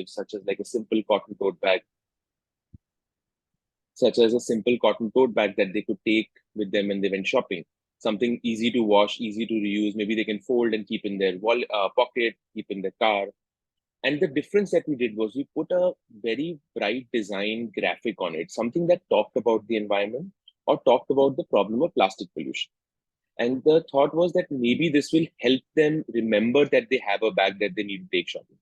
such as like a simple cotton tote bag, that they could take with them when they went shopping. Something easy to wash, easy to reuse. Maybe they can fold and keep in their pocket, keep in their car. And the difference that we did was we put a very bright design graphic on it, something that talked about the environment or talked about the problem of plastic pollution. And the thought was that maybe this will help them remember that they have a bag that they need to take shopping.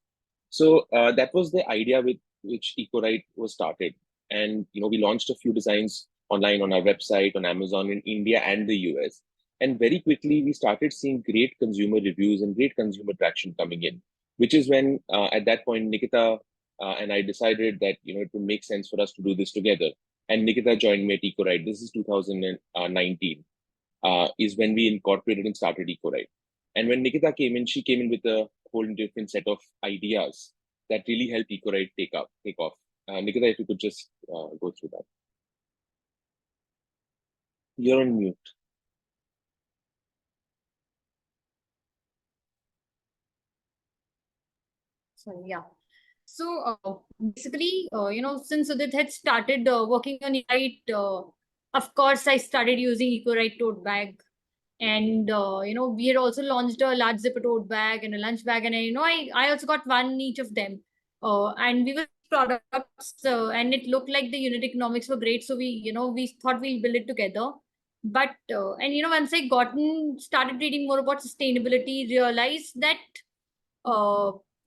So that was the idea with which Ecoright was started. And we launched a few designs online on our website, on Amazon in India and the US. And very quickly, we started seeing great consumer reviews and great consumer traction coming in, which is when at that point, Nikita and I decided that it would make sense for us to do this together. And Nikita joined me at Ecoright. This is 2019, is when we incorporated and started Ecoright. And when Nikita came in, she came in with a whole different set of ideas that really helped Ecoright take off. Nikita, if you could just go through that. You're on mute. Sorry, yeah. So basically, since Udit had started working on Ecoright, of course, I started using Ecoright tote bag. And, we had also launched a large zipper tote bag and a lunch bag. And, I also got one each of them. And we were products and it looked like the unit economics were great. So we thought we'll build it together. But, once I started reading more about sustainability, realized that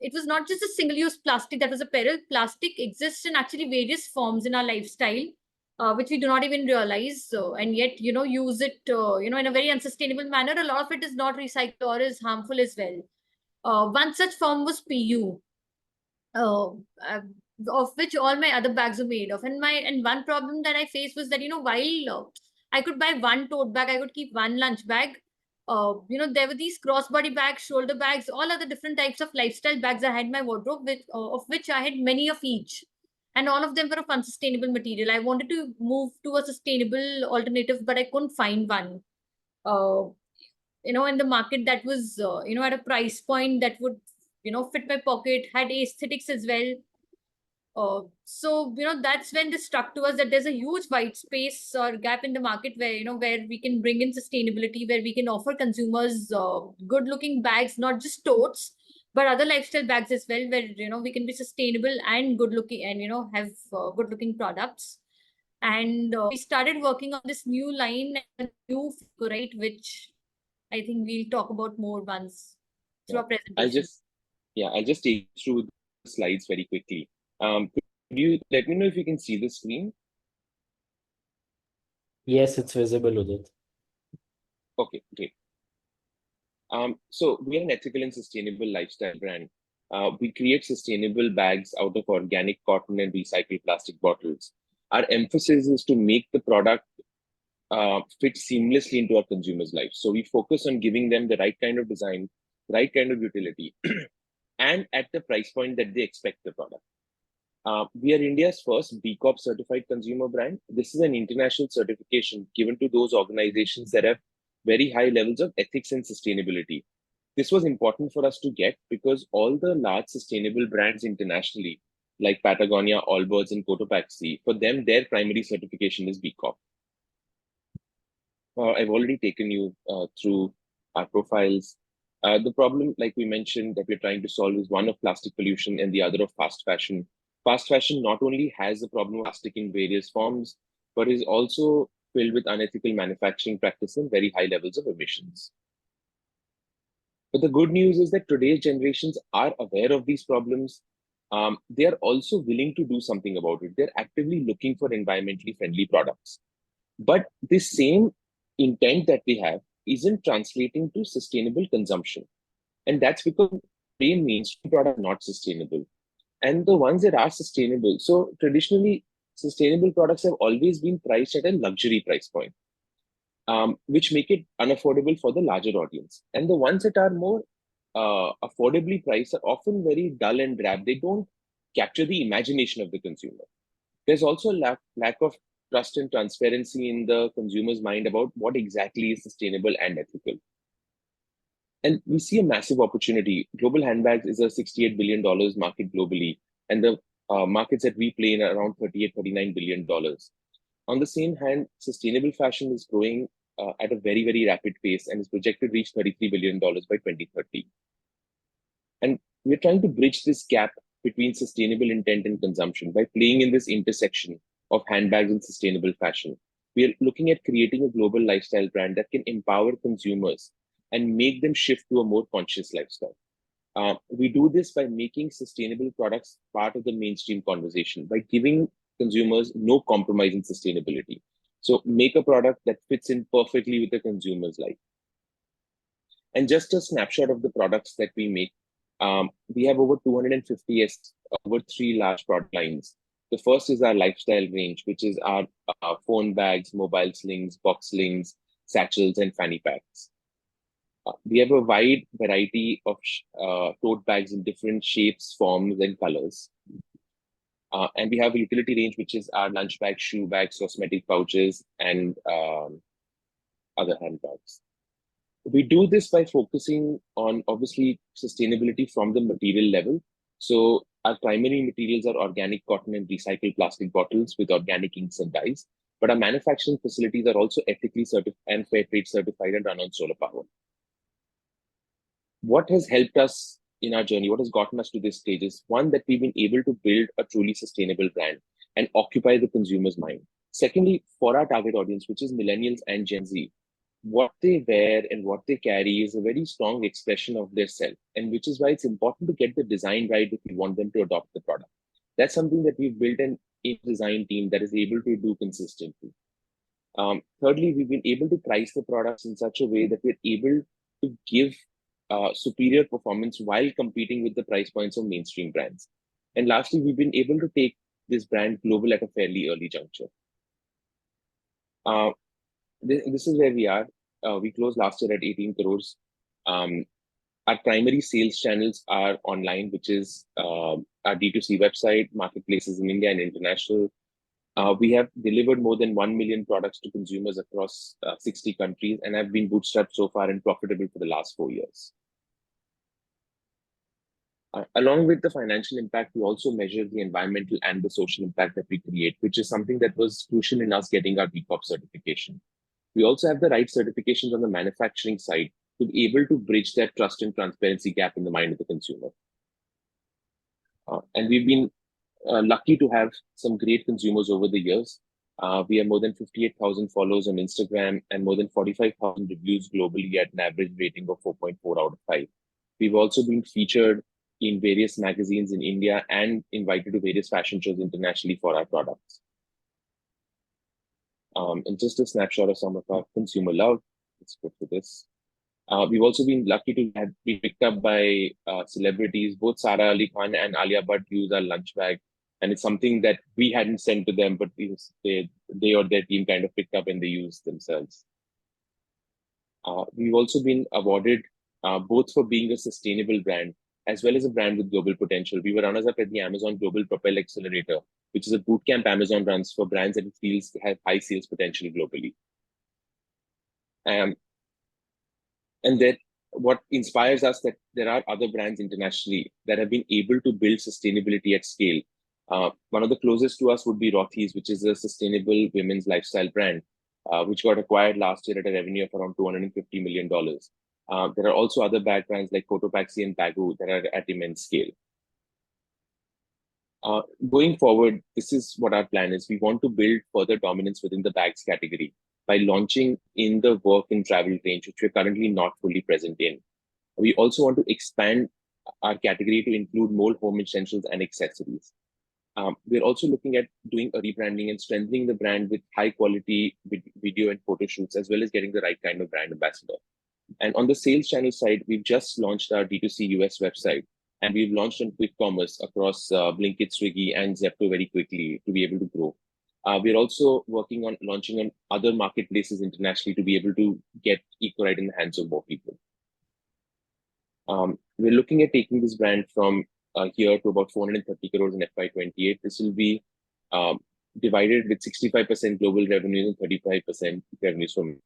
it was not just a single-use plastic that was a peril. Plastic exists in actually various forms in our lifestyle, which we do not even realize, and yet use it in a very unsustainable manner. A lot of it is not recycled or is harmful as well. One such form was PU, uh, uh, of which all my other bags are made of. And one problem that I faced was that while I could buy one tote bag, I could keep one lunch bag. There were these crossbody bags, shoulder bags, all other different types of lifestyle bags I had in my wardrobe, of which I had many of each. And all of them were of unsustainable material. I wanted to move to a sustainable alternative, but I couldn't find one. Uh, in the market that was, at a price point that would, fit my pocket, had aesthetics as well. So that's when this struck to us that there's a huge white space or gap in the market where where we can bring in sustainability, where we can offer consumers good looking bags, not just totes, but other lifestyle bags as well, where we can be sustainable and good looking and have good looking products. And we started working on this new line, a new Ecoright, which I think we'll talk about more once through our presentation. I'll just take you through the slides very quickly. Could you let me know if you can see the screen? Yes, it's visible, Udit. Okay, great. So we are an ethical and sustainable lifestyle brand. We create sustainable bags out of organic cotton and recycled plastic bottles. Our emphasis is to make the product fit seamlessly into our consumers' lives. So we focus on giving them the right kind of design, right kind of utility, and at the price point that they expect the product. We are India's first B Corp certified consumer brand. This is an international certification given to those organizations that have very high levels of ethics and sustainability. This was important for us to get because all the large sustainable brands internationally, like Patagonia, Allbirds, and Cotopaxi, for them, their primary certification is B Corp. I've already taken you through our profiles. The problem, like we mentioned, that we're trying to solve is one of plastic pollution and the other of fast fashion. Fast fashion not only has the problem of plastic in various forms, but is also filled with unethical manufacturing practices and very high levels of emissions. But the good news is that today's generations are aware of these problems. They are also willing to do something about it. They're actively looking for environmentally friendly products. But this same intent that we have isn't translating to sustainable consumption. And that's because mainstream products are not sustainable. And the ones that are sustainable, so traditionally, sustainable products have always been priced at a luxury price point, which make it unaffordable for the larger audience. And the ones that are more affordably priced are often very dull and drab. They don't capture the imagination of the consumer. There's also lack of trust and transparency in the consumer's mind about what exactly is sustainable and ethical. And we see a massive opportunity. Global handbags is a $68 billion market globally. and the markets that we play in are around $38-39 billion. On the same hand, sustainable fashion is growing at a very, very rapid pace and is projected to reach $33 billion by 2030. And we're trying to bridge this gap between sustainable intent and consumption by playing in this intersection of handbags and sustainable fashion. We are looking at creating a global lifestyle brand that can empower consumers and make them shift to a more conscious lifestyle. We do this by making sustainable products part of the mainstream conversation, by giving consumers no compromise in sustainability. So make a product that fits in perfectly with the consumer's life. And just a snapshot of the products that we make. We have over 250 over 3 large product lines. The first is our lifestyle range, which is our phone bags, mobile slings, box slings, satchels, and fanny packs. We have a wide variety of tote bags in different shapes, forms, and colors. And we have a utility range, which is our lunch bags, shoe bags, cosmetic pouches, and other handbags. We do this by focusing on, obviously, sustainability from the material level. So our primary materials are organic cotton and recycled plastic bottles with organic inks and dyes. But our manufacturing facilities are also ethically certified and fair trade certified and run on solar power. What has helped us in our journey, what has gotten us to this stage is, one, that we've been able to build a truly sustainable brand and occupy the consumer's mind. Secondly, for our target audience, which is millennials and Gen Z, what they wear and what they carry is a very strong expression of their self, and which is why it's important to get the design right if we want them to adopt the product. That's something that we've built an in-design team that is able to do consistently. Thirdly, we've been able to price the products in such a way that we're able to give superior performance while competing with the price points of mainstream brands. And lastly, we've been able to take this brand global at a fairly early juncture. This is where we are. We closed last year at 18 crores. Our primary sales channels are online, which is our D2C website, marketplaces in India and international. We have delivered more than 1 million products to consumers across 60 countries and have been bootstrapped so far and profitable for the last 4 years. Along with the financial impact, we also measure the environmental and the social impact that we create, which is something that was crucial in us getting our B Corp certification. We also have the right certifications on the manufacturing side to be able to bridge that trust and transparency gap in the mind of the consumer. And we've been lucky to have some great consumers over the years. We have more than 58,000 followers on Instagram and more than 45,000 reviews globally at an average rating of 4.4 out of 5. We've also been featured in various magazines in India and invited to various fashion shows internationally for our products. And just a snapshot of some of our consumer love. Let's go for this. We've also been lucky to have been picked up by celebrities. Both Sara Ali Khan and Alia Bhatt use our lunch bag. And it's something that we hadn't sent to them, but they or their team kind of picked up and they used themselves. We've also been awarded both for being a sustainable brand as well as a brand with global potential. We were runners-up at the Amazon Global Propel Accelerator, which is a bootcamp Amazon runs for brands that it feels have high sales potential globally. And that what inspires us that there are other brands internationally that have been able to build sustainability at scale. One of the closest to us would be Rothy's, which is a sustainable women's lifestyle brand, which got acquired last year at a revenue of around $250 million. There are also other bag brands like Cotopaxi and Baggu that are at immense scale. Going forward, this is what our plan is. We want to build further dominance within the bags category by launching in the work and travel range, which we're currently not fully present in. We also want to expand our category to include more home essentials and accessories. We're also looking at doing a rebranding and strengthening the brand with high quality video and photo shoots, as well as getting the right kind of brand ambassador. And on the sales channel side, we've just launched our D2C US website, and we've launched on quick commerce across Blinkit, Swiggy, and Zepto very quickly to be able to grow. We're also working on launching on other marketplaces internationally to be able to get Ecoright in the hands of more people. We're looking at taking this brand from here to about 430 crores in FY28. This will be divided with 65% global revenues and 35% revenues from,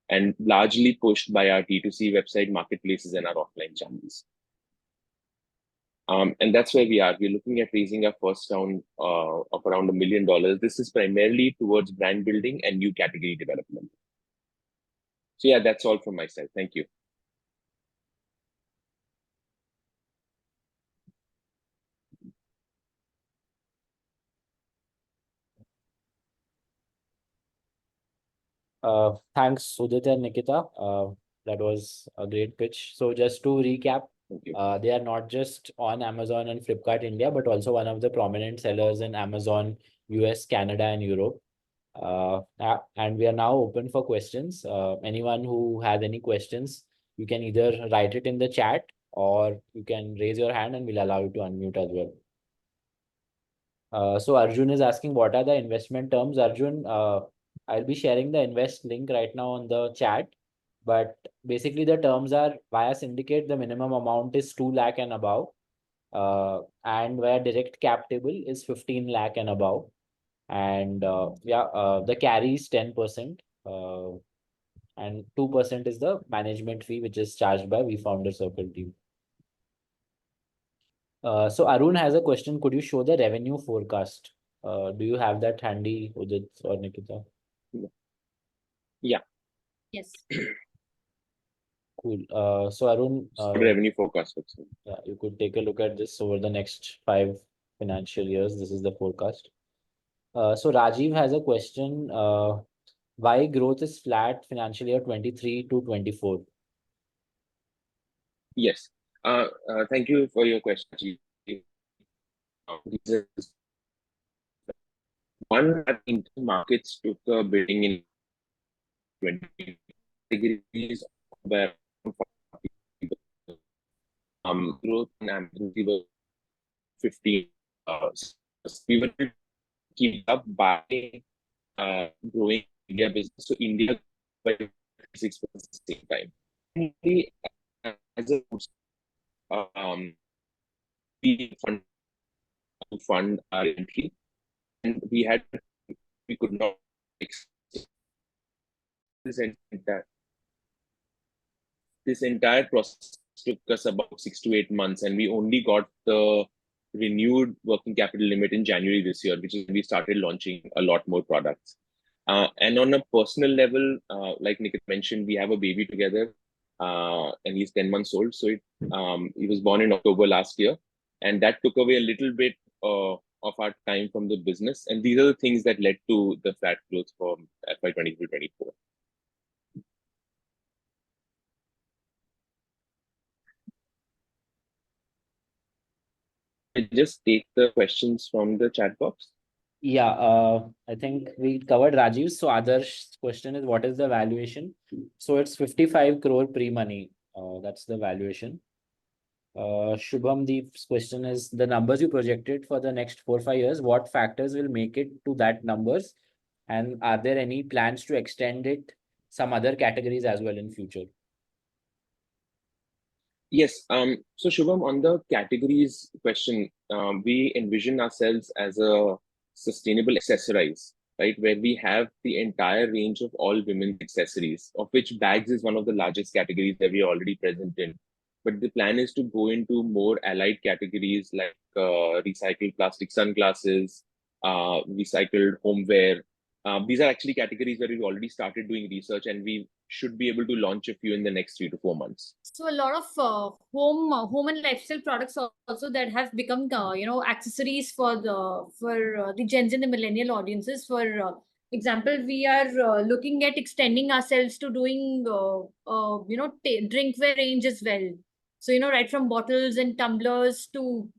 and largely pushed by our D2C website, marketplaces, and our offline channels. And that's where we are. We're looking at raising our first round of around $1 million. This is primarily towards brand building and new category development. So yeah, that's all from my side. Thank you. Thanks, Udit and Nikita. That was a great pitch. So just to recap, Thank you. they are not just on Amazon and Flipkart India, but also one of the prominent sellers in Amazon, US, Canada, and Europe. And we are now open for questions. Anyone who has any questions, you can either write it in the chat or you can raise your hand and we'll allow you to unmute as well. So Arjun is asking, what are the investment terms? Arjun, I'll be sharing the invest link right now on the chat. But basically the terms are via syndicate, the minimum amount is 2 lakh and above. And via direct cap table is 15 lakh and above. And the carry is 10%. And 2% is the management fee, which is charged by We Founder Circle team. So Arun has a question. Could you show the revenue forecast? Do you have that handy, Udit or Nikita? Yeah. Yes. Cool. So Arun, Revenue forecast. yeah, you could take a look at this over the next 5 financial years. This is the forecast. So Rajiv has a question. Why growth is flat financial year 23 to 24? Yes. Thank you for your question, Ajit. One, I think markets took a bidding in 20 categories where growth in Amazon was 15. We were able to keep up by growing India business. So India by 6% at the same time. We, as a we fund our entry, and we could not this entire process took us about 6 to 8 months, and we only got the renewed working capital limit in January this year, which is when we started launching a lot more products. And on a personal level, like Nikit mentioned, we have a baby together, and he's 10 months old. So he was born in October last year, and that took away a little bit of our time from the business. And these are the things that led to the flat growth from FY 23-24. I just take the questions from the chat box. Yeah, I think we covered Rajiv's. So Adarsh's question is, what is the valuation? So it's 55 crore pre-money. That's the valuation. Shubham Deep's question is, the numbers you projected for the next 4-5 years, what factors will make it to that numbers? And are there any plans to extend it some other categories as well in future? Yes. So Shubham, on the categories question, we envision ourselves as a sustainable accessorize, right? Where we have the entire range of all women's accessories, of which bags is one of the largest categories that we are already present in. But the plan is to go into more allied categories like recycled plastic sunglasses, recycled homeware. These are actually categories where we've already started doing research, and we should be able to launch a few in the next 3 to 4 months. So a lot of home and lifestyle products also that have become accessories for the Gen Z and the millennial audiences. For example, we are looking at extending ourselves to doing drinkware range as well. So right from bottles and tumblers to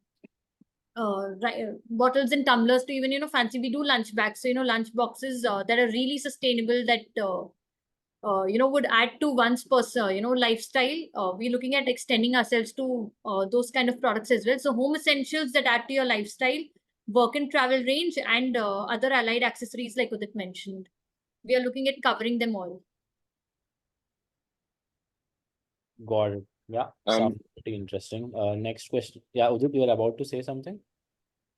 bottles and tumblers to even fancy. We do lunch bags. So lunch boxes that are really sustainable, that would add to one's person, lifestyle. We're looking at extending ourselves to those kind of products as well. So home essentials that add to your lifestyle, work and travel range, and other allied accessories like Udit mentioned. We are looking at covering them all. Got it. Yeah, sounds pretty interesting. Next question. Yeah, Udit, you are about to say something?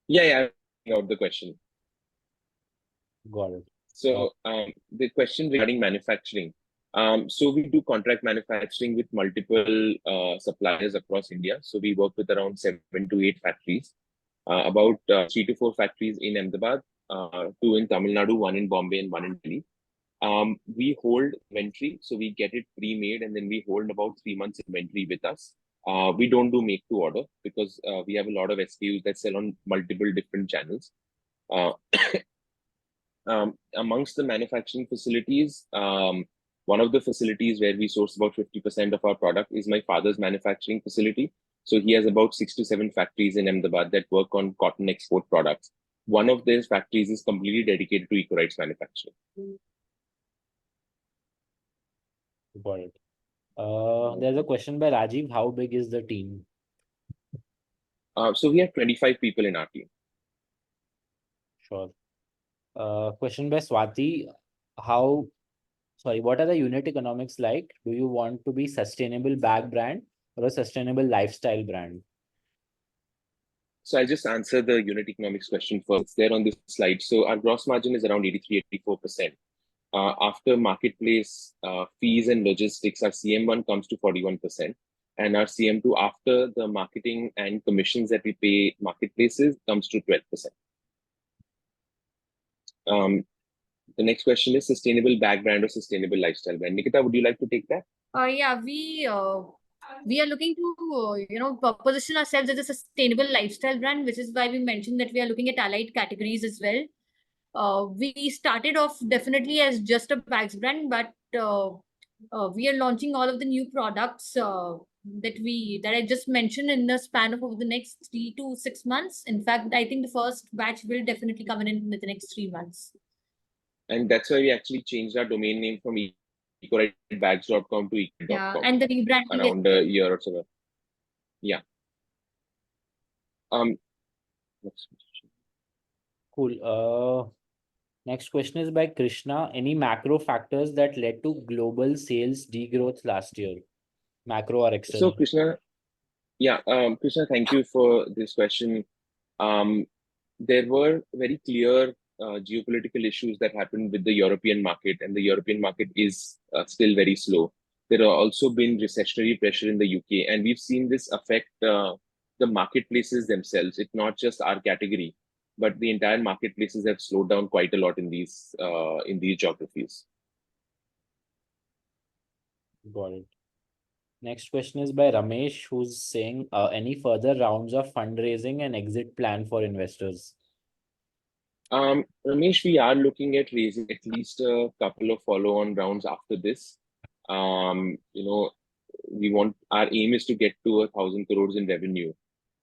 Yeah, I got the question. Got it. So the question regarding manufacturing. So we do contract manufacturing with multiple suppliers across India. So we work with around 7 to 8 factories, about 3 to 4 factories in Ahmedabad, 2 in Tamil Nadu, 1 in Bombay, and 1 in Delhi. We hold inventory, so we get it pre-made, and then we hold about 3 months inventory with us. We don't do make to order because we have a lot of SKUs that sell on multiple different channels. Uh, Amongst the manufacturing facilities, one of the facilities where we source about 50% of our product is my father's manufacturing facility. So he has about 6 to 7 factories in Ahmedabad that work on cotton export products. One of these factories is completely dedicated to Ecoright's manufacturing. Got it. There's a question by Rajiv. How big is the team? So we have 25 people in our team. Sure. Question by Swati. What are the unit economics like? Do you want to be sustainable bag brand or a sustainable lifestyle brand? So I'll just answer the unit economics question first. It's there on this slide. So our gross margin is around 83-84%. After marketplace fees and logistics, our CM1 comes to 41%. And our CM2, after the marketing and commissions that we pay marketplaces, comes to 12%. The next question is sustainable bag brand or sustainable lifestyle brand. Nikita, would you like to take that? Yeah, we are looking to position ourselves as a sustainable lifestyle brand, which is why we mentioned that we are looking at allied categories as well. We started off definitely as just a bags brand, but we are launching all of the new products that I just mentioned in the span of over the next 3 to 6 months. In fact, I think the first batch will definitely come in the next 3 months. And that's why we actually changed our domain name from ecorightbags.com to ecorightcom. Yeah, and the rebranding around a year or so. Yeah. Next question. Cool. Next question is by Krishna. Any macro factors that led to global sales degrowth last year? Macro or external? So Krishna, Krishna, thank you for this question. There were very clear geopolitical issues that happened with the European market, and the European market is still very slow. There have also been recessionary pressure in the UK, and we've seen this affect the marketplaces themselves. It's not just our category, but the entire marketplaces have slowed down quite a lot in these geographies. Got it. Next question is by Ramesh, who's saying any further rounds of fundraising and exit plan for investors? Ramesh, we are looking at raising at least a couple of follow-on rounds after this. Our aim is to get to 1,000 crores in revenue,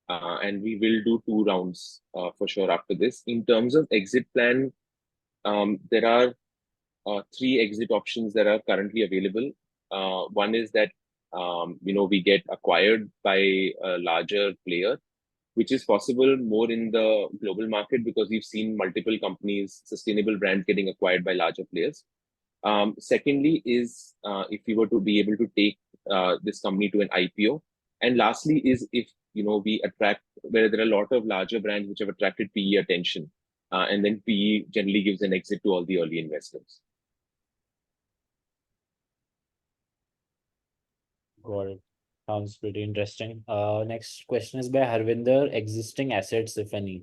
and we will do 2 rounds for sure after this. In terms of exit plan, there are 3 exit options that are currently available. One is that we get acquired by a larger player, which is possible more in the global market because we've seen multiple companies, sustainable brands getting acquired by larger players. Secondly is if we were to be able to take this company to an IPO. And lastly is if we attract, where there are a lot of larger brands which have attracted PE attention, and then PE generally gives an exit to all the early investors. Got it. Sounds pretty interesting. Next question is by Harvinder. Existing assets, if any?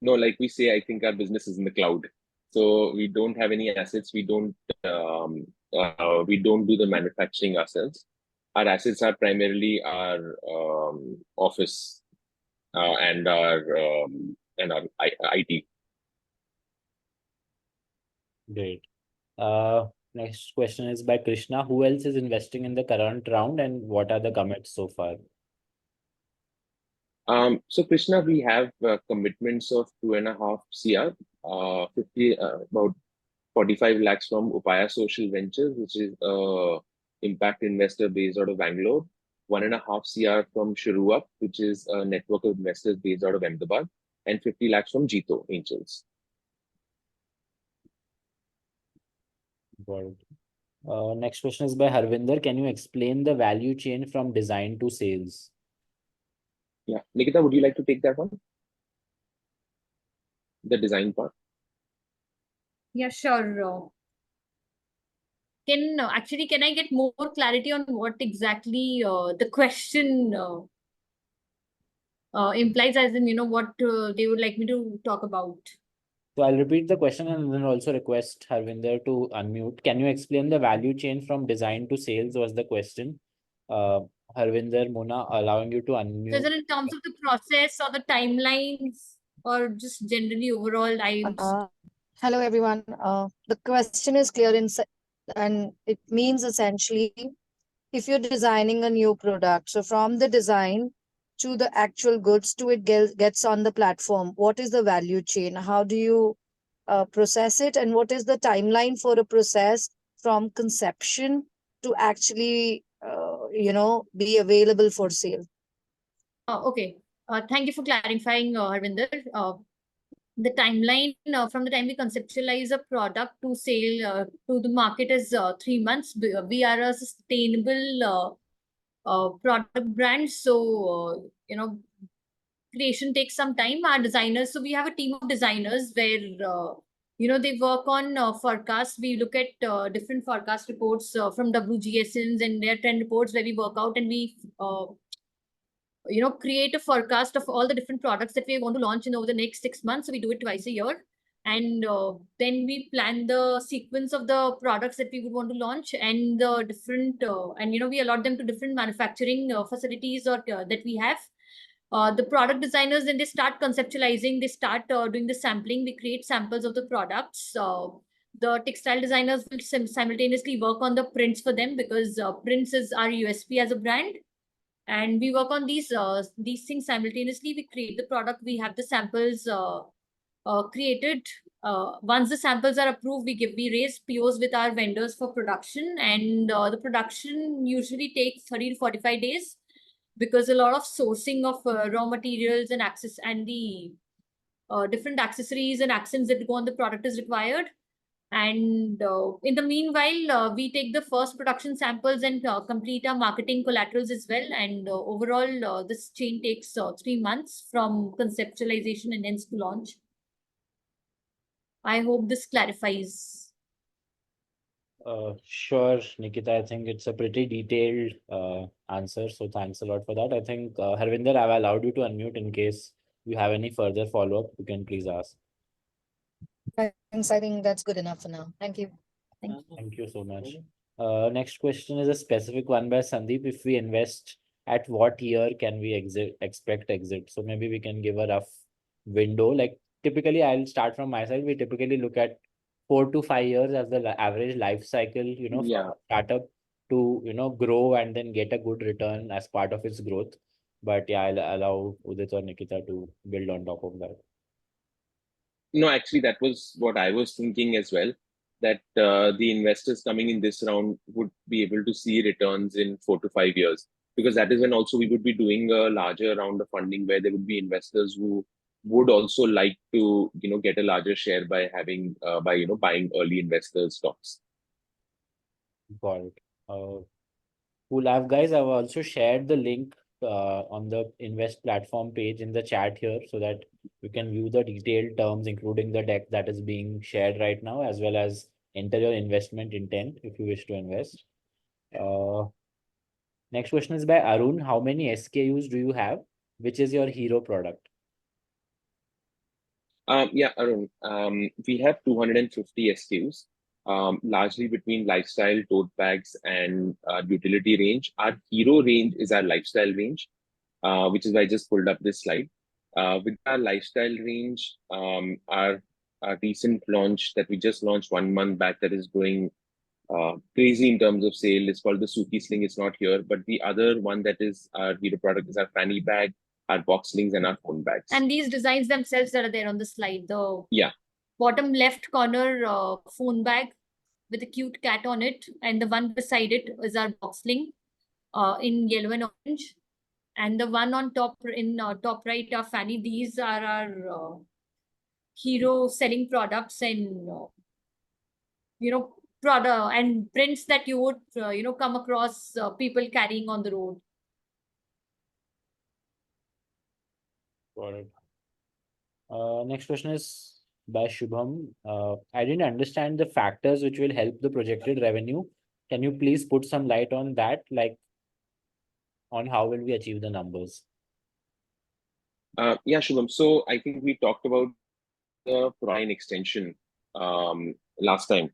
No, like we say, I think our business is in the cloud. So we don't have any assets. We don't do the manufacturing ourselves. Our assets are primarily our office and our IT. Great. Next question is by Krishna. Who else is investing in the current round and what are the commits so far? So Krishna, we have commitments of 2.5 CR, about 45 lakhs from Upaya Social Ventures, which is impact investor based out of Bangalore. 1.5 CR from Shuruup, which is a network of investors based out of Ahmedabad, and 50 lakhs from Jito Angels. Got it. Next question is by Harvinder. Can you explain the value chain from design to sales? Yeah, Nikita, would you like to take that one? The design part. Yeah, sure. can I get more clarity on what exactly the question implies, as in, what they would like me to talk about? So I'll repeat the question and then also request Harvinder to unmute. Can you explain the value chain from design to sales was the question. Harvinder, Mona, allowing you to So is unmute. it in terms of the process or the timelines, or just generally overall? Hello, everyone. The question is clear and it means essentially if you're designing a new product, so from the design to the actual goods to it gets on the platform, what is the value chain? How do you process it? And what is the timeline for a process from conception to actually, be available for sale? Okay. Thank you for clarifying, Harvinder. The timeline from the time we conceptualize a product to sale to the market is 3 months. We are a sustainable product brand, so creation takes some time. Our designers, so we have a team of designers where they work on forecasts. We look at different forecast reports from WGSNs and their trend reports, where we work out and we create a forecast of all the different products that we want to launch in over the next 6 months. So we do it twice a year. And then we plan the sequence of the products that we would want to launch, and the different, we allot them to different manufacturing facilities or that we have. The product designers, then they start conceptualizing, they start doing the sampling, we create samples of the products. The textile designers will simultaneously work on the prints for them, because prints is our USP as a brand. And we work on these things simultaneously. We create the product, we have the samples created. Once the samples are approved, we raise POs with our vendors for production, and the production usually takes 30 to 45 days, because a lot of sourcing of raw materials and access and the different accessories and accents that go on the product is required. And in the meanwhile, we take the first production samples and complete our marketing collaterals as well. And overall, this chain takes 3 months from conceptualization and hence to launch. I hope this clarifies. Sure, Nikita. I think it's a pretty detailed answer. So thanks a lot for that. I think Harvinder, I've allowed you to unmute in case you have any further follow-up. You can please ask. Thanks. I think that's good enough for now. Thank you. Thank you so much. Next question is a specific one by Sandeep. If we invest, at what year can we expect exit? So maybe we can give a rough window. Like typically, I'll start from my side. We typically look at 4 to 5 years as the average life cycle, from startup to, grow and then get a good return as part of its growth. But yeah, I'll allow Udit or Nikita to build on top of that. No, actually, that was what I was thinking as well, that the investors coming in this round would be able to see returns in 4 to 5 years, because that is when also we would be doing a larger round of funding where there would be investors who would also like to, get a larger share by having, buying early investors stocks. Got it. Cool. Guys, I've also shared the link on the invest platform page in the chat here, so that you can view the detailed terms, including the deck that is being shared right now, as well as enter your investment intent if you wish to invest. Next question is by Arun. How many SKUs do you have? Which is your hero product? Yeah, Arun, we have 250 SKUs, largely between lifestyle, tote bags, and utility range. Our hero range is our lifestyle range, which is why I just pulled up this slide. With our lifestyle range, our recent launch that we just launched 1 month back, that is going crazy in terms of sale, is called the Suki Sling. It's not here, but the other one that is our hero product is our fanny bag, our box slings, and our phone bags. And these designs themselves that are there on the slide, the Yeah. bottom left corner phone bag with a cute cat on it, and the one beside it is our box sling in yellow and orange, and the one on top in top right are fanny. These are our hero selling products, and product and prints that you would come across people carrying on the road. Got it. Next question is by Shubham. I didn't understand the factors which will help the projected revenue Can you please put some light on that, like on how will we achieve the numbers? Yeah, Shubham. So I think we talked about the line extension last time.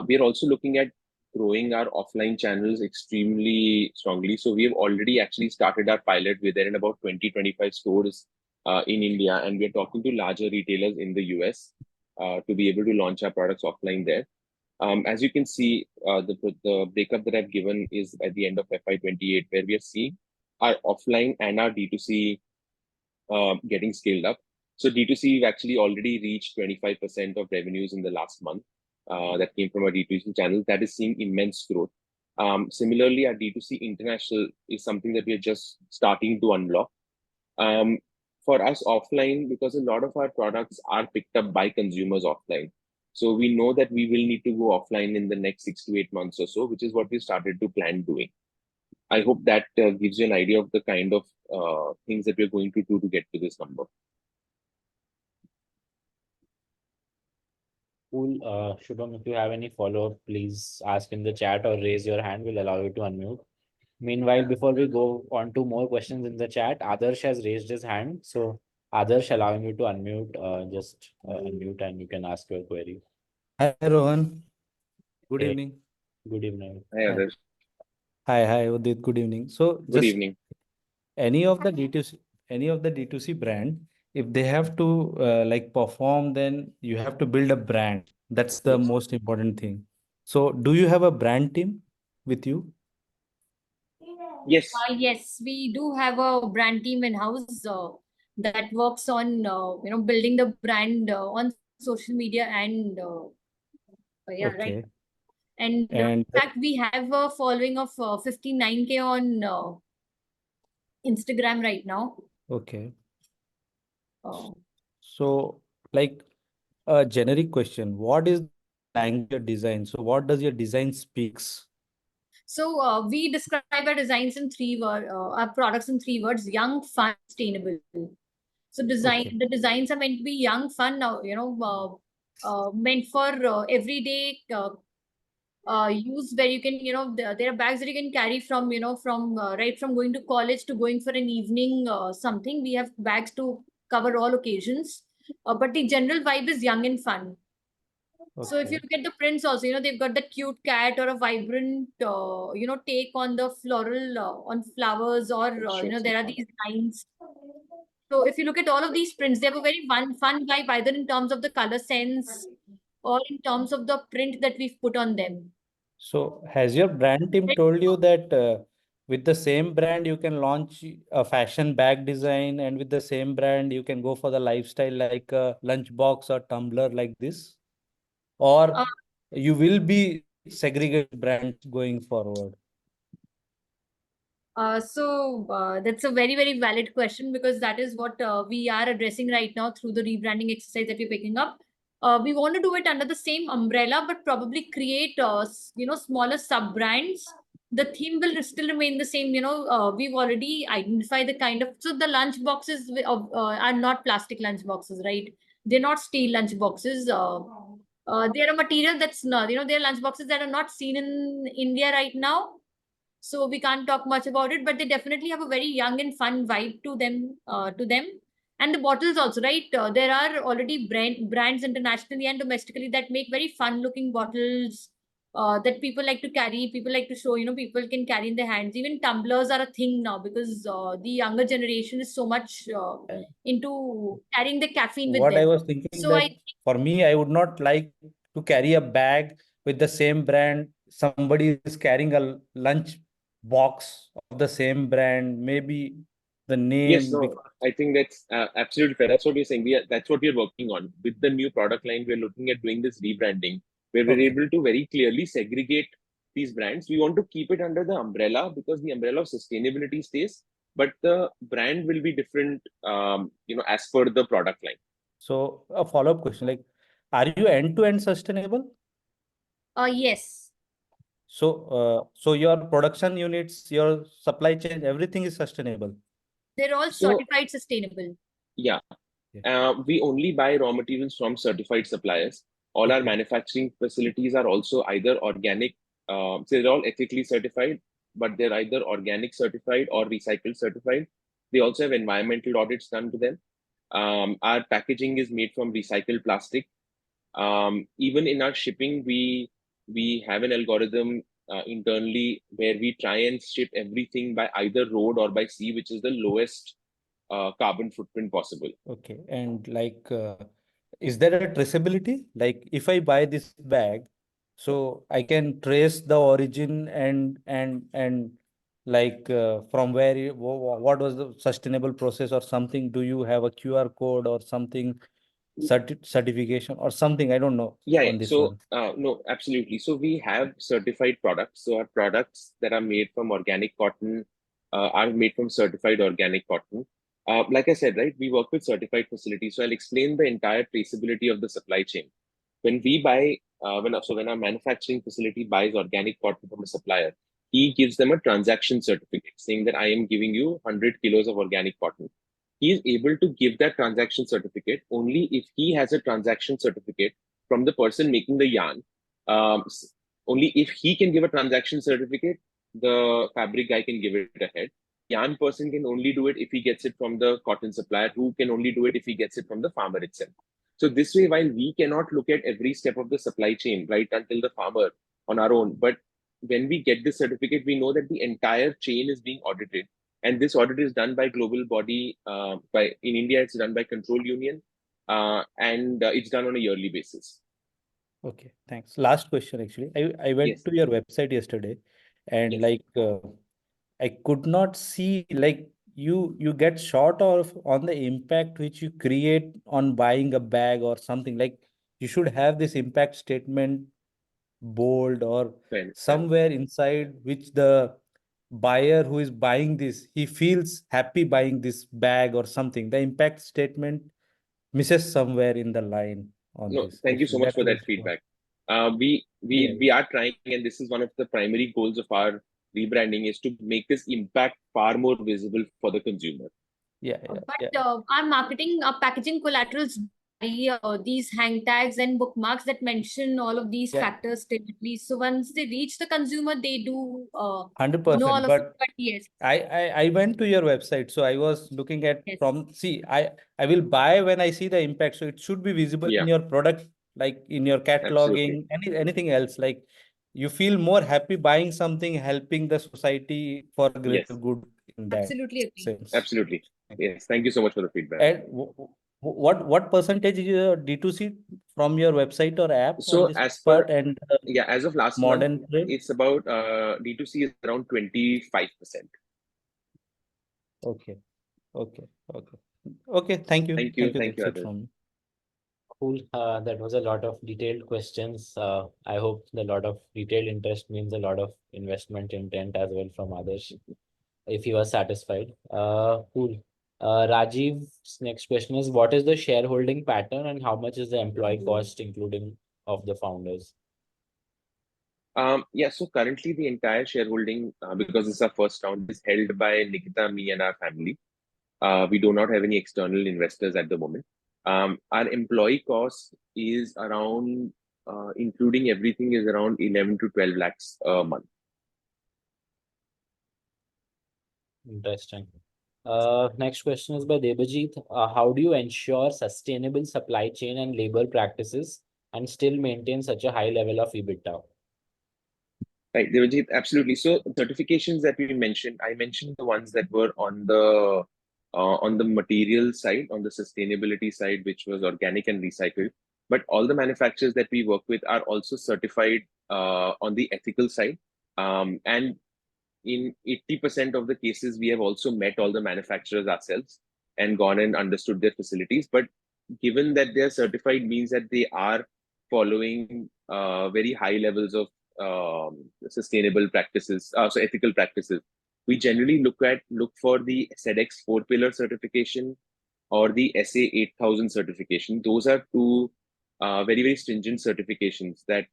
We are also looking at growing our offline channels extremely strongly. So we have already actually started our pilot. We're there in about 20-25 stores in India, and we're talking to larger retailers in the US to be able to launch our products offline there. As you can see, the breakup that I've given is at the end of FY28, where we are seeing our offline and our D2C getting scaled up. So D2C, we've actually already reached 25% of revenues in the last month that came from our D2C channel. That is seeing immense growth. Similarly, our D2C international is something that we are just starting to unlock. Um, for us offline, because a lot of our products are picked up by consumers offline. So we know that we will need to go offline in the next 6 to 8 months or so, which is what we started to plan doing. I hope that gives you an idea of the kind of things that we're going to do to get to this number. Cool. Shubham, if you have any follow-up, please ask in the chat or raise your hand. We'll allow you to unmute. Meanwhile, before we go on to more questions in the chat, Adarsh has raised his hand. So Adarsh, allowing you to unmute, just unmute and you can ask your query. Hi, Rohan. Good Hey, evening. good evening. Hi, Hi, Adarsh. hi, Udit. Good evening. So, Good just evening. any of the D2C brand, if they have to like perform, then you have to build a brand. That's the Yes. most important thing. So, do you have a brand team with you? Yes. Yes, we do have a brand team in house that works on building the brand on social media and yeah, right. Okay. And in And fact, we have a following of 59K on Instagram right now. okay. Uh, So, like a generic question, what is language of design? So, what does your design speaks? so we describe our designs in our products in 3 words: young, fun, sustainable. So Okay. the designs are meant to be young, fun, meant for everyday use, where you can, there are bags that you can carry from, from right from going to college to going for an evening something. We have bags to cover all occasions, but the general vibe is young and fun. So if you Okay. look at the prints also, they've got the cute cat or a vibrant, take on the floral, on flowers, or, Sure. there are these lines. So if you look at all of these prints, they have a very fun vibe, either in terms of the color sense or in terms of the print that we've put on them. So, has your brand team told you that with the same brand you can launch a fashion bag design, and with the same brand you can go for the lifestyle like a lunchbox or tumbler like this? Uh, Or you will be segregated brands going forward? that's a very valid question, because that is what we are addressing right now through the rebranding exercise that we're picking up. We want to do it under the same umbrella, but probably create, smaller sub brands. The theme will still remain the same. We've already identified the kind of, so the lunch boxes are not plastic lunch boxes, right? They're not steel lunch boxes. They're a material that's not, they're lunch boxes that are not seen in India right now, so we can't talk much about it, but they definitely have a very young and fun vibe to them. And the bottles also, right? There are already brands internationally and domestically that make very fun looking bottles that people like to carry, people like to show, people can carry in their hands. Even tumblers are a thing now, because the younger generation is so much into carrying the caffeine with What I them. was thinking So that for me, I would not like to carry a bag with the same brand. Somebody is carrying a lunch box of the same brand, maybe the Yes, name. no, Because I think that's absolutely fair. That's what we're saying. That's what we're working on. With the new product line, we're looking at doing this rebranding, where we're okay, able to very clearly segregate these brands. We want to keep it under the umbrella because the umbrella of sustainability stays, but the brand will be different, as per the product line. so a follow-up question, like, are you end-to-end sustainable? yes, So your production units, your supply chain, everything is sustainable. they're all So, certified sustainable. yeah, Yeah. we only buy raw materials from certified suppliers. All our Okay. manufacturing facilities are also either organic So they're all ethically certified, but they're either organic certified or recycled certified. They also have environmental audits done to them. Our packaging is made from recycled plastic. Even in our shipping, we have an algorithm internally where we try and ship everything by either road or by sea, which is the lowest carbon footprint possible. Okay. And like, is there a traceability? Like, if I buy this bag, so I can trace the origin and like from where what was the sustainable process or something? Do you have a QR code or something, certification or something? I don't know Yeah, yeah. on this So, one. no, absolutely. So we have certified products. So our products that are made from organic cotton are made from certified organic cotton. Like I said, right, we work with certified facilities. So I'll explain the entire traceability of the supply chain. When we buy, when our manufacturing facility buys organic cotton from a supplier, he gives them a transaction certificate saying that I am giving you 100 kilos of organic cotton. He is able to give that transaction certificate only if he has a transaction certificate from the person making the yarn. Only if he can give a transaction certificate, the fabric guy can give it ahead. Yarn person can only do it if he gets it from the cotton supplier, who can only do it if he gets it from the farmer itself. So this way, while we cannot look at every step of the supply chain right until the farmer on our own, but when we get this certificate, we know that the entire chain is being audited, and this audit is done by global body. By in India, it's done by Control Union, and it's done on a yearly basis. Okay, thanks. Last question, actually. I went Yes. to your website yesterday, and Yes. like I could not see, like, you get short of on the impact which you create on buying a bag or something. Like, you should have this impact statement bold or Fair, fair. somewhere inside which the buyer who is buying this, he feels happy buying this bag or something. The impact statement misses somewhere in the line on No, this. thank you If so much that for that was feedback. We yeah, we we are trying, and this is one of the primary goals of our rebranding, is to make this impact far more visible for the consumer. yeah, yeah, yeah. But our marketing, our packaging collaterals, these hang tags and bookmarks that mention all of these Yeah, factors typically. So once they reach the consumer, they do know 100%. all of it. But But yes, I went to your website, so I was looking at yes, from, see, I will buy when I see the impact. So it should be visible in Yeah, your product, like in your absolutely. cataloging, anything else. Like, you feel more happy buying something, helping the society for a greater Yes, good in that absolutely agree. sense. absolutely. Yes, thank you so much for the feedback. And what percentage is your D2C from your website or app on So this as per part, and yeah, as of last month, modern trade? it's about D2C is around 25%. Okay, okay, okay. Okay, thank you. Thank you. Thank you, That's it Adil. from me. Cool. That was a lot of detailed questions. I hope the lot of detailed interest means a lot of investment intent as well from others, if you are satisfied. Cool. Rajiv's next question is, what is the shareholding pattern and how much is the employee cost, including of the founders? Yeah, so currently the entire shareholding, because it's our first round, is held by Nikita, me, and our family. We do not have any external investors at the moment. Our employee cost is around, including everything, is around 11 to 12 lakhs a month. Interesting. Next question is by Debajit. How do you ensure sustainable supply chain and labor practices and still maintain such a high level of EBITDA? Right, Devajit, absolutely. So certifications that we mentioned, I mentioned the ones that were on the material side, on the sustainability side, which was organic and recycled. But all the manufacturers that we work with are also certified on the ethical side. And in 80% of the cases, we have also met all the manufacturers ourselves and gone and understood their facilities. But given that they are certified means that they are following very high levels of sustainable practices, so ethical practices. We generally look for the SEDEX 4-pillar certification or the SA 8000 certification. Those are two very, very stringent certifications that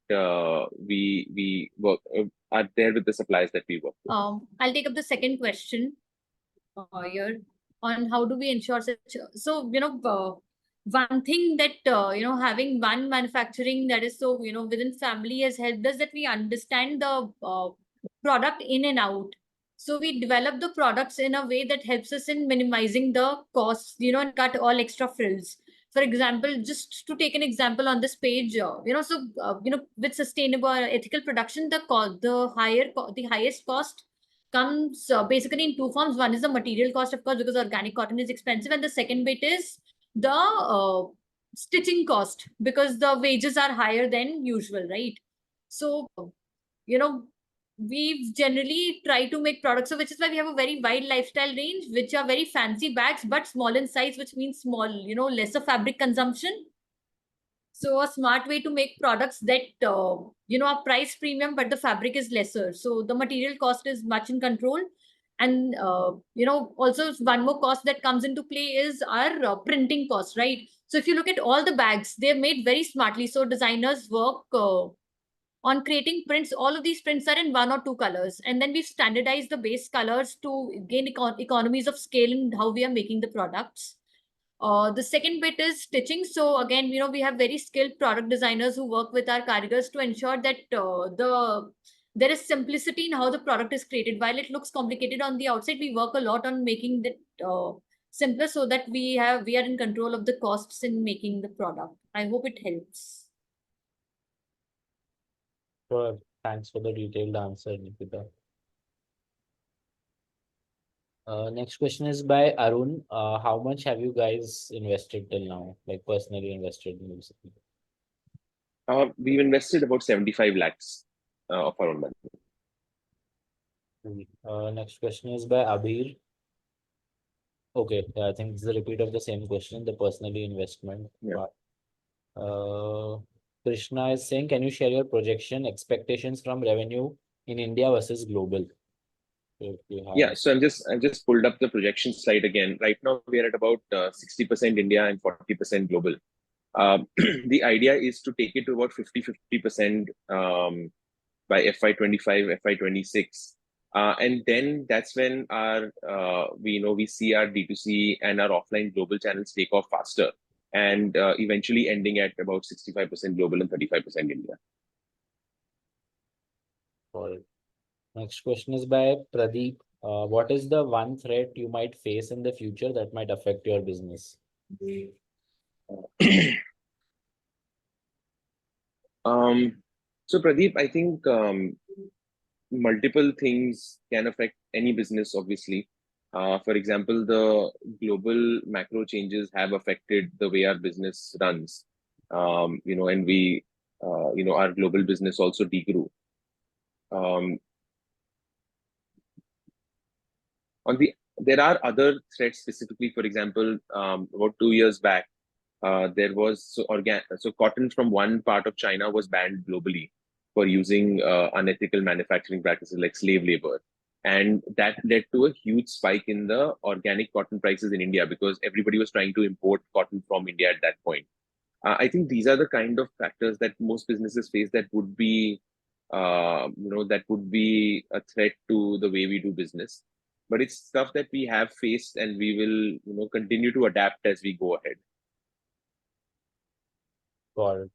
we work are there with the suppliers that we work with. I'll take up the second question here on how do we ensure such. So one thing that having one manufacturing that is so within family has helped us that we understand the product in and out. So we develop the products in a way that helps us in minimizing the costs, and cut all extra frills. For example, just to take an example on this page, with sustainable ethical production, the highest cost comes basically in two forms. One is the material cost, of course, because organic cotton is expensive, and the second bit is the stitching cost, because the wages are higher than usual, right? So, you know, we generally try to make products, so which is why we have a very wide lifestyle range, which are very fancy bags, but small in size, which means small, lesser fabric consumption. So a smart way to make products that, are price premium, but the fabric is lesser. So the material cost is much in control. And, also one more cost that comes into play is our printing cost, right? So if you look at all the bags, they're made very smartly. So designers work on creating prints. All of these prints are in one or two colors. And then we've standardized the base colors to gain economies of scale in how we are making the products. The second bit is stitching. So again, we have very skilled product designers who work with our carriers to ensure that there is simplicity in how the product is created. While it looks complicated on the outside, we work a lot on making it simpler, so that we are in control of the costs in making the product. I hope it helps. Sure. Thanks for the detailed answer, Nikita. Next question is by Arun. How much have you guys invested till now? Like personally invested in basically? We've invested about 75 lakhs of our own money. Next question is by Abir. Okay, I think it's a repeat of the same question, the personally investment part. Krishna is saying, can you share your projection expectations from revenue in India versus global? Yeah, so I just pulled up the projection slide again. Right now we are at about 60% India and 40% global. The idea is to take it to about 50% by FY25, FY26. And then that's when our we see our D2C and our offline global channels take off faster, and eventually ending at about 65% global and 35% India. Next question is by Pradeep. What is the one threat you might face in the future that might affect your business? So Pradeep, I think multiple things can affect any business, obviously. For example, the global macro changes have affected the way our business runs. And we, our global business also degrew. There are other threats specifically. For example, about 2 years back, there was so cotton from one part of China was banned globally for using unethical manufacturing practices like slave labor, and that led to a huge spike in the organic cotton prices in India because everybody was trying to import cotton from India at that point. I think these are the kind of factors that most businesses face that would be, that would be a threat to the way we do business. But it's stuff that we have faced, and we will, continue to adapt as we go ahead. Got it.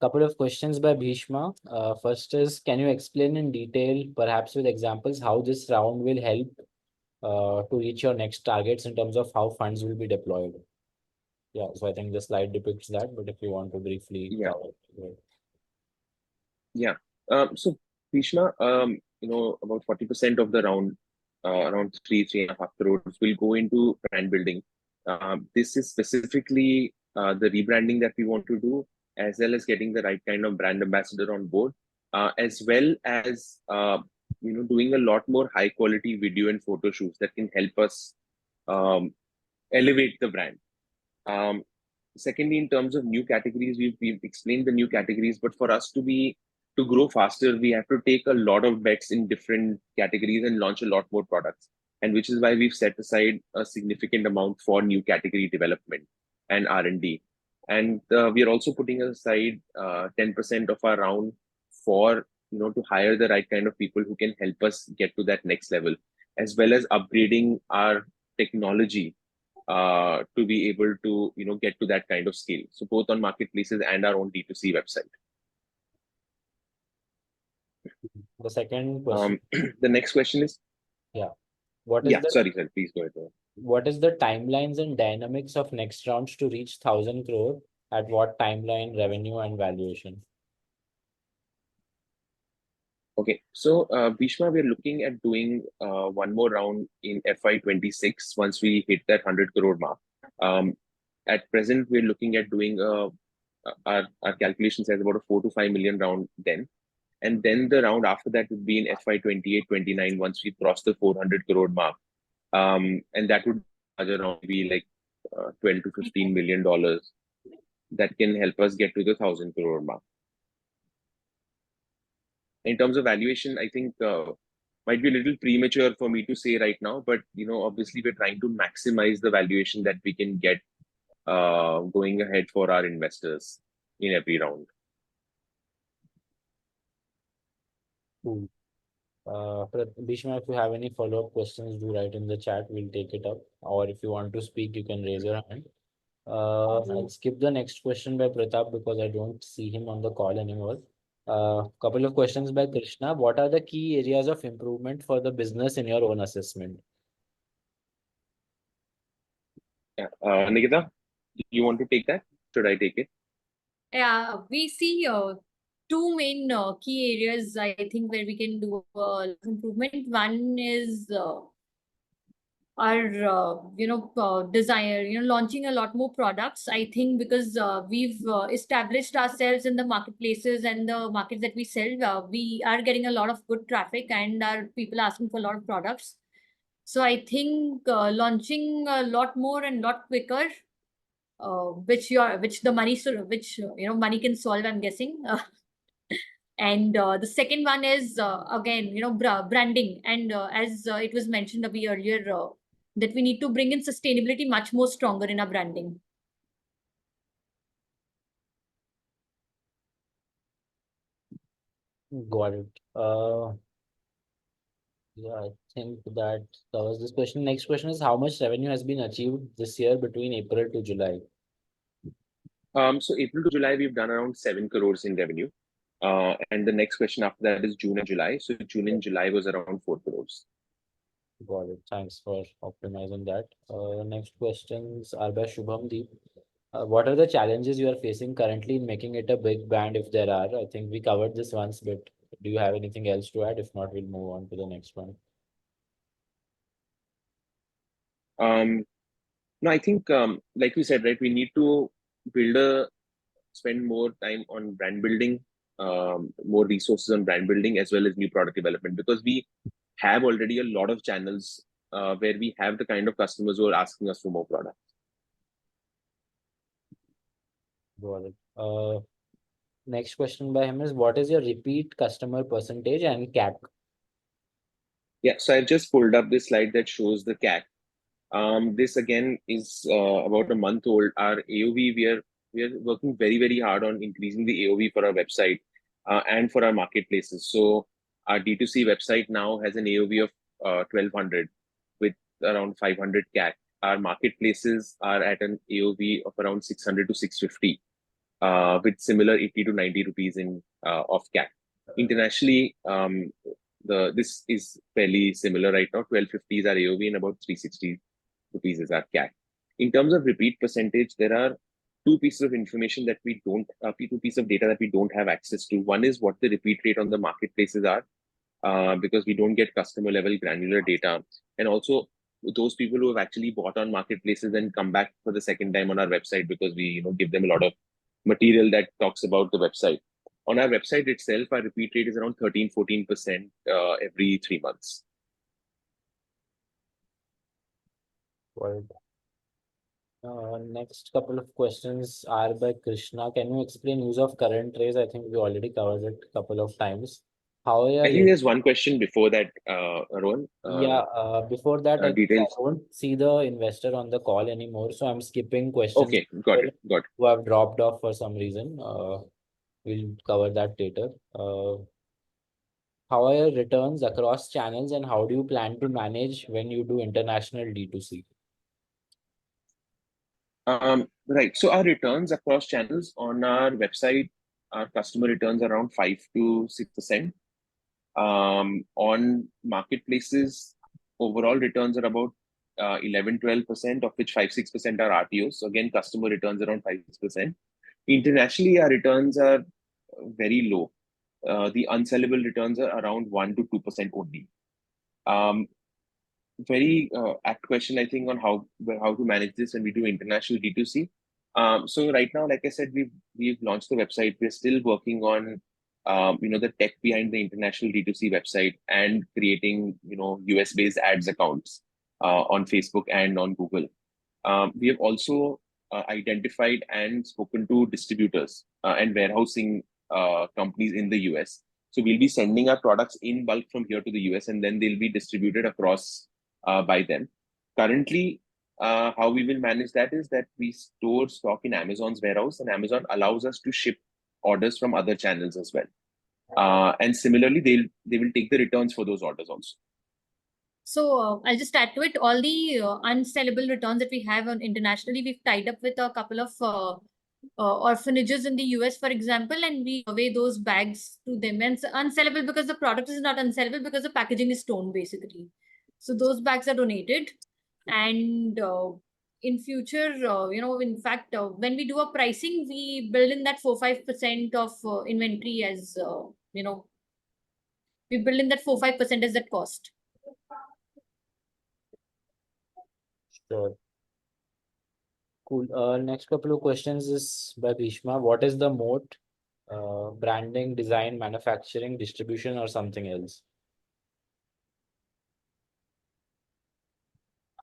Couple of questions by Bhishma. First is, can you explain in detail, perhaps with examples, how this round will help to reach your next targets in terms of how funds will be deployed? Yeah, so I think the slide depicts that, but if you want to briefly cover it. Yeah. So Bhishma, about 40% of the round, around 3.5 crores, will go into brand building. This is specifically the rebranding that we want to do, as well as getting the right kind of brand ambassador on board, as well as doing a lot more high quality video and photo shoots that can help us elevate the brand. Secondly, in terms of new categories, we've explained the new categories, but for us to grow faster, we have to take a lot of bets in different categories and launch a lot more products. And which is why we've set aside a significant amount for new category development and R&D. And we are also putting aside 10% of our round for, to hire the right kind of people who can help us get to that next level, as well as upgrading our technology to be able to get to that kind of scale. So both on marketplaces and our own D2C website. The second question. The next question is, What is the sorry, please go ahead. what is the timelines and dynamics of next rounds to reach 1,000 crore? At what timeline, revenue, and valuation? Okay, so Bhishma, we're looking at doing one more round in FY26 once we hit that 100 crore mark. At present, we're looking at doing our calculation says about a 4 to 5 million round then. And then the round after that would be in FY28, 29 once we cross the 400 crore mark. And that would around be like 12 to 15 million dollars that can help us get to the 1,000 crore mark. In terms of valuation, I think might be a little premature for me to say right now, but obviously we're trying to maximize the valuation that we can get going ahead for our investors in every round. Cool. Bhishma, if you have any follow-up questions, do write in the chat. We'll take it up. Or if you want to speak, you can raise your hand. I'll skip the next question by Pratap because I don't see him on the call anymore. Couple of questions by Krishna. What are the key areas of improvement for the business in your own assessment? Nikita, you want to take that? Should I take it? Yeah, we see two main key areas, I think, where we can do improvement. One is our desire, launching a lot more products. I think because we've established ourselves in the marketplaces and the markets that we sell, we are getting a lot of good traffic and our people asking for a lot of products. So I think launching a lot more and lot quicker, which the money can solve, I'm guessing. And the second one is again, branding. And as it was mentioned a bit earlier, that we need to bring in sustainability much more stronger in our branding. Got it. Yeah, I think that covers this question. Next question is how much revenue has been achieved this year between April to July? So April to July, we've done around 7 crores in revenue. And the next question after that is June and July. So June and July was around 4 crores. Got it. Thanks for optimizing that. Next questions are by Shubham Deep. What are the challenges you are facing currently in making it a big brand, if there are? I think we covered this once, but do you have anything else to add? If not, we'll move on to the next one. No, I think, like we said, right, we need to spend more time on brand building, more resources on brand building, as well as new product development, because we have already a lot of channels where we have the kind of customers who are asking us for more products. Got it. Next question by him is what is your repeat customer percentage and CAC? Yeah, so I've just pulled up this slide that shows the CAC. This again is about a month old. Our AOV, we are working very, very hard on increasing the AOV for our website and for our marketplaces. So our D2C website now has an AOV of 1,200 with around 500 CAC. Our marketplaces are at an AOV of around 600 to 650 with similar 80 to 90 rupees in of CAC. Internationally, this is fairly similar right now. 1250 is our AOV and about 360 rupees is our CAC. In terms of repeat percentage, there are two pieces of information that we don't, two pieces of data that we don't have access to. One is what the repeat rate on the marketplaces are, because we don't get customer level granular data. And also those people who have actually bought on marketplaces and come back for the second time on our website because we give them a lot of material that talks about the website. On our website itself, our repeat rate is around 13-14% every 3 months. Right. Next couple of questions are by Krishna. Can you explain use of current raise? I think we already covered it a couple of times. How are I think there's one question before that, Rohan. Before that, I details. don't see the investor on the call anymore, so I'm skipping questions. Okay, got it. Who have dropped off for some reason. We'll cover that later. How are your returns across channels and how do you plan to manage when you do international D2C? Right. So our returns across channels on our website, our customer returns around 5 to 6%. On marketplaces, overall returns are about 11-12%, of which 5-6% are RTOs. So again, customer returns around 5-6%. Internationally, our returns are very low. The unsellable returns are around 1 to 2% only. Very apt question, I think, on how to manage this when we do international D2C. So right now, like I said, we've launched the website. We're still working on the tech behind the international D2C website and creating US based ads accounts on Facebook and on Google. We have also identified and spoken to distributors and warehousing companies in the US. So we'll be sending our products in bulk from here to the US, and then they'll be distributed across by them. Currently, how we will manage that is that we store stock in Amazon's warehouse, and Amazon allows us to ship orders from other channels as well. And similarly, they will take the returns for those orders also. So I'll just add to it. All the unsellable returns that we have on internationally, we've tied up with a couple of orphanages in the US, for example, and we away those bags to them. And it's unsellable because the product is not unsellable because the packaging is torn, basically. So those bags are donated. And in future, in fact, when we do a pricing, we build in that 4-5% of inventory as, we build in that 4-5% as that cost. Sure. Cool. Next couple of questions is by Bhishma. What is the moat? Branding, design, manufacturing, distribution, or something else?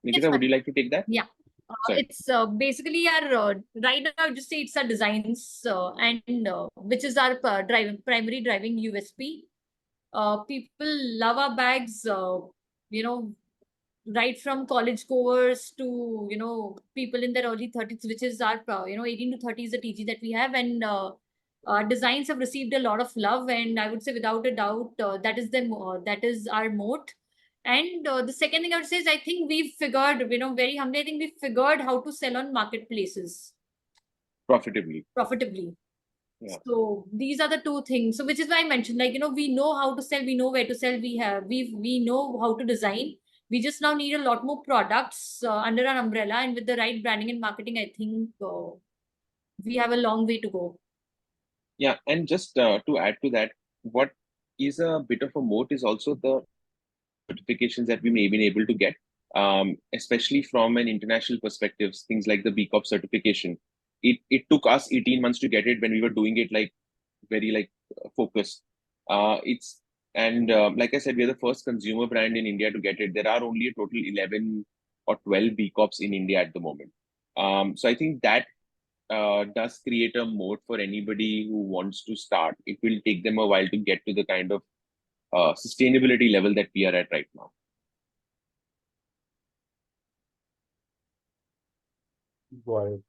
Nikita, would you like to take that? Yeah. It's basically our right now, just say it's our designs and which is our primary driving USP. People love our bags, right from college goers to people in their early 30s, which is our 18 to 30 is the TG that we have, and our designs have received a lot of love, and I would say without a doubt that is our moat. And the second thing I would say is I think we've figured, very humbly, I think we've figured how to sell on marketplaces Profitably. Yeah. So these are the two things. So which is why I mentioned, we know how to sell, we know where to sell, we know how to design. We just now need a lot more products under our umbrella, and with the right branding and marketing, I think we have a long way to go. Yeah, and just to add to that, what is a bit of a moat is also the certifications that we may have been able to get, especially from an international perspective, things like the B Corp certification. It took us 18 months to get it when we were doing it very focused. Like I said, we're the first consumer brand in India to get it. There are only a total 11 or 12 B Corps in India at the moment. So I think that does create a moat for anybody who wants to start. It will take them a while to get to the kind of sustainability level that we are at right now. Got it.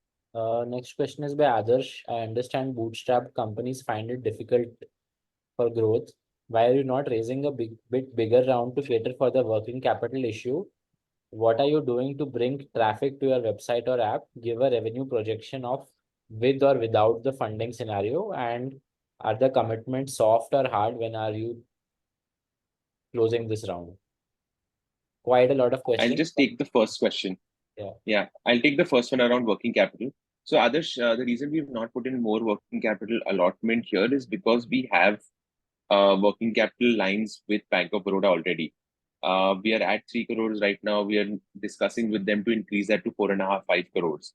Next question is by Adarsh. I understand bootstrap companies find it difficult for growth. Why are you not raising a bit bigger round to cater for the working capital issue? What are you doing to bring traffic to your website or app? Give a revenue projection of with or without the funding scenario, and are the commitments soft or hard? When are you closing this round? Quite a lot of questions. I'll just take the first question. Yeah. I'll take the first one around working capital. So Adarsh, the reason we've not put in more working capital allotment here is because we have working capital lines with Bank of Baroda already. We are at 3 crores right now. We are discussing with them to increase that to 4.5-5 crores.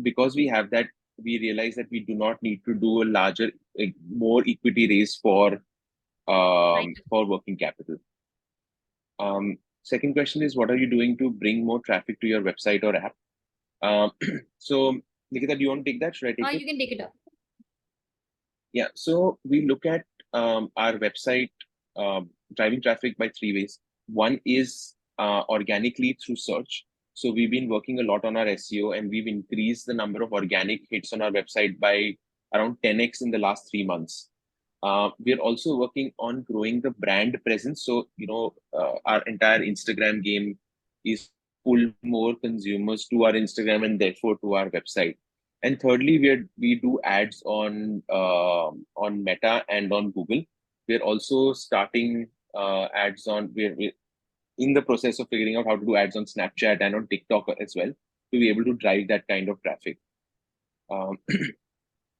Because we have that, we realize that we do not need to do a more equity raise for working capital. Second question is, what are you doing to bring more traffic to your website or app? So Nikita, do you want to take that? Should I take it? You can take it up. Yeah, so we look at our website driving traffic by 3 ways. One is organically through search. So we've been working a lot on our SEO, and we've increased the number of organic hits on our website by around 10x in the last 3 months. We're also working on growing the brand presence. So, our entire Instagram game is pull more consumers to our Instagram and therefore to our website. And thirdly, we do ads on Meta and on Google. We're also starting ads on we're in the process of figuring out how to do ads on Snapchat and on TikTok as well to be able to drive that kind of traffic.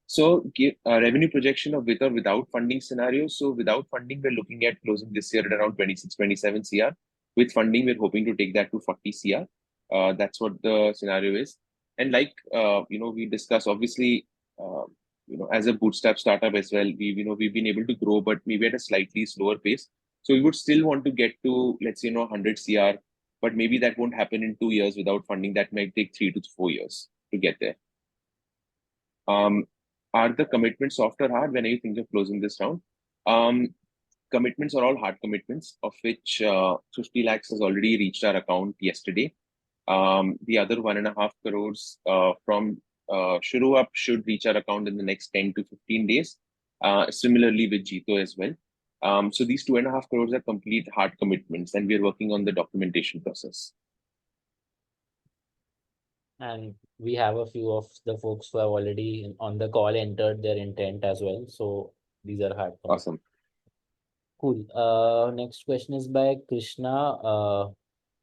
So give a revenue projection of with or without funding scenario. So without funding, we're looking at closing this year at around 26, 27 CR. With funding, we're hoping to take that to 40 CR. That's what the scenario is. And like, we discuss obviously, as a bootstrap startup as well, we've been able to grow, but maybe at a slightly slower pace. So we would still want to get to, let's say, 100 CR, but maybe that won't happen in 2 years without funding. That might take 3 to 4 years to get there. Are the commitments soft or hard when you think of closing this round? Commitments are all hard commitments, of which 50 lakhs has already reached our account yesterday. The other 1.5 crores from Shuru Up should reach our account in the next 10 to 15 days. Similarly with Jito as well. So these 2.5 crores are complete hard commitments, and we're working on the documentation process. And we have a few of the folks who have already on the call entered their intent as well. So these are hard. Awesome. Cool. Next question is by Krishna.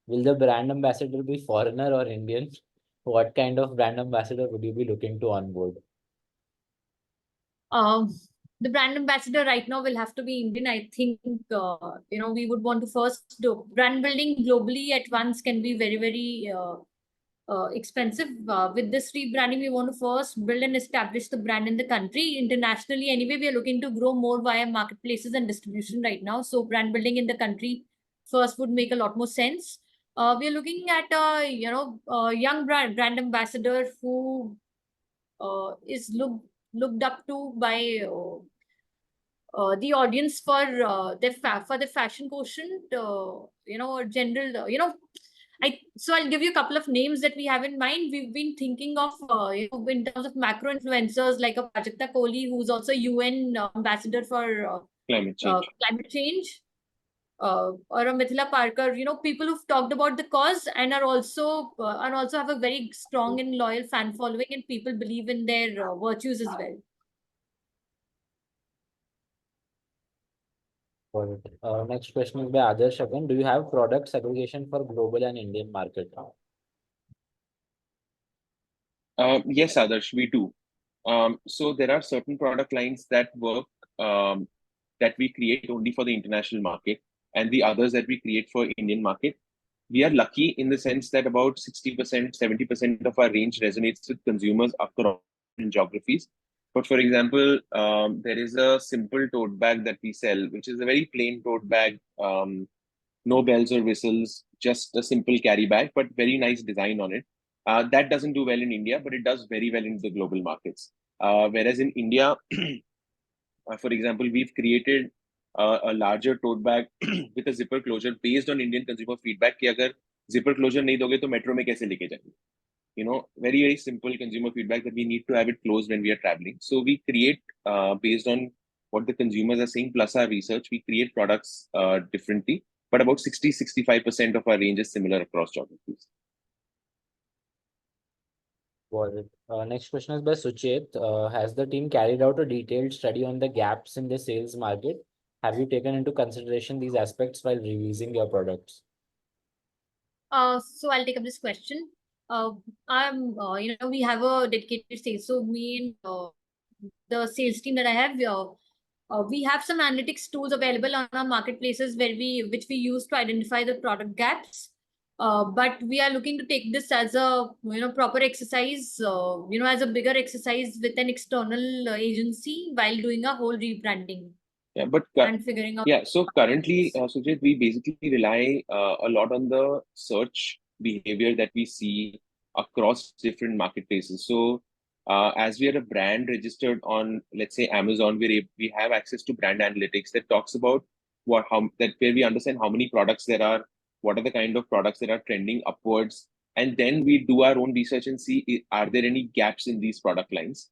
Will the brand ambassador be foreigner or Indian? What kind of brand ambassador would you be looking to onboard? The brand ambassador right now will have to be Indian. I think, we would want to first do brand building globally at once can be very, very expensive. With this rebranding, we want to first build and establish the brand in the country. Internationally, anyway, we are looking to grow more via marketplaces and distribution right now. So brand building in the country first would make a lot more sense. We are looking at a young brand ambassador who is looked up to by the audience for the fashion quotient. Or general. I'll give you a couple of names that we have in mind. We've been thinking of in terms of macro influencers like a Prajakta Kohli, who's also UN ambassador for Climate change. Or a Mithila Parker, people who've talked about the cause and are also have a very strong and loyal fan following, and people believe in their virtues as well. Next question is by Adarsh again. Do you have product segregation for global and Indian market? Yes, Adarsh, we do. So there are certain product lines that work that we create only for the international market, and the others that we create for Indian market. We are lucky in the sense that about 60%, 70% of our range resonates with consumers across geographies. But for example, there is a simple tote bag that we sell, which is a very plain tote bag, no bells or whistles, just a simple carry bag, but very nice design on it. That doesn't do well in India, but it does very well in the global markets. Whereas in India, for example, we've created a larger tote bag with a zipper closure based on Indian consumer feedback. कि अगर zipper closure नहीं दोगे तो metro में कैसे लेके जाएंगे? Very, very simple consumer feedback that we need to have it closed when we are traveling. So we create based on what the consumers are saying, plus our research, we create products differently. But about 60-65% of our range is similar across geographies. Got it. Next question is by Suchet. Has the team carried out a detailed study on the gaps in the sales market? Have you taken into consideration these aspects while revising your products? So I'll take up this question. We have a dedicated sales. So me and the sales team that I have, we have some analytics tools available on our marketplaces which we use to identify the product gaps. But we are looking to take this as a proper exercise, as a bigger exercise with an external agency while doing a whole rebranding. Yeah, but and figuring out. Yeah, so currently, Sujit, we basically rely a lot on the search behavior that we see across different marketplaces. So as we are a brand registered on, let's say, Amazon, we have access to brand analytics that talks about where we understand how many products there are, what are the kind of products that are trending upwards, and then we do our own research and see are there any gaps in these product lines.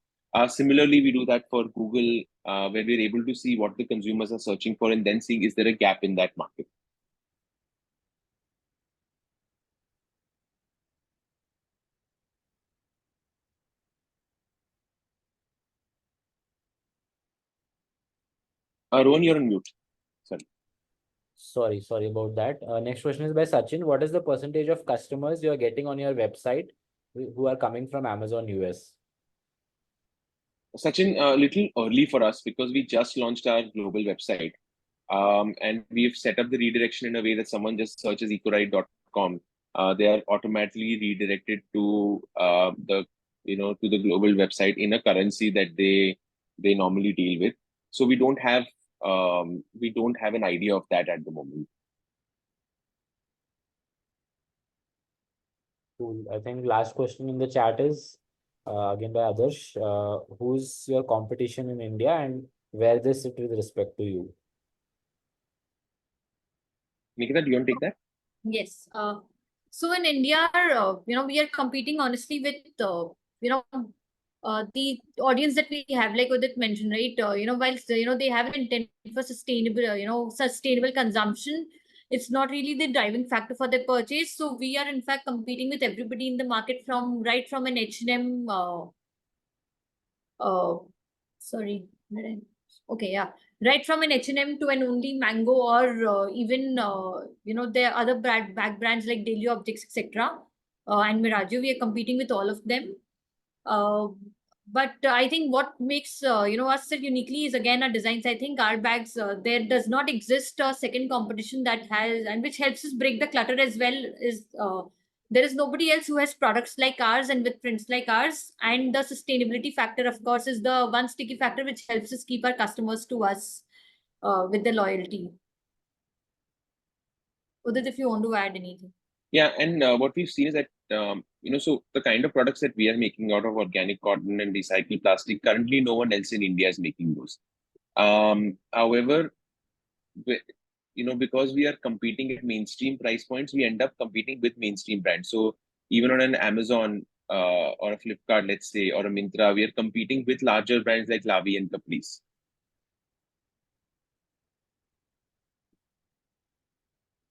Similarly, we do that for Google, where we're able to see what the consumers are searching for and then seeing is there a gap in that market. Rohan, you're on mute. Sorry. Sorry about that. Next question is by Sachin. What is the percentage of customers you are getting on your website who are coming from Amazon US? Sachin, a little early for us because we just launched our global website. And we've set up the redirection in a way that someone just searches ecoright.com. They are automatically redirected to to the global website in a currency that they normally deal with. So we don't have an idea of that at the moment. Cool. I think last question in the chat is again by Adarsh. Who's your competition in India and where they sit with respect to you? Nikita, do you want to take that? Yes. So in India, we are competing honestly with, the audience that we have, like Udit mentioned, right? Whilst, they have an intent for sustainable consumption, it's not really the driving factor for their purchase. So we are in fact competing with everybody in the market from an H&M, sorry. Okay, yeah. Right from an H&M to an Only Mango, or even there are other bag brands like Daily Objects, etc. And Miraggio, we are competing with all of them. But I think what makes us so uniquely is again our designs. I think our bags, there does not exist a second competition that has, and which helps us break the clutter as well, is there is nobody else who has products like ours and with prints like ours. And the sustainability factor, of course, is the one sticky factor which helps us keep our customers to us with the loyalty. Udit, if you want to add anything. Yeah, and what we've seen is that so the kind of products that we are making out of organic cotton and recycled plastic, currently no one else in India is making those. However, because we are competing at mainstream price points, we end up competing with mainstream brands. So even on an Amazon or a Flipkart, let's say, or a Myntra, we are competing with larger brands like Lavi and Caprice.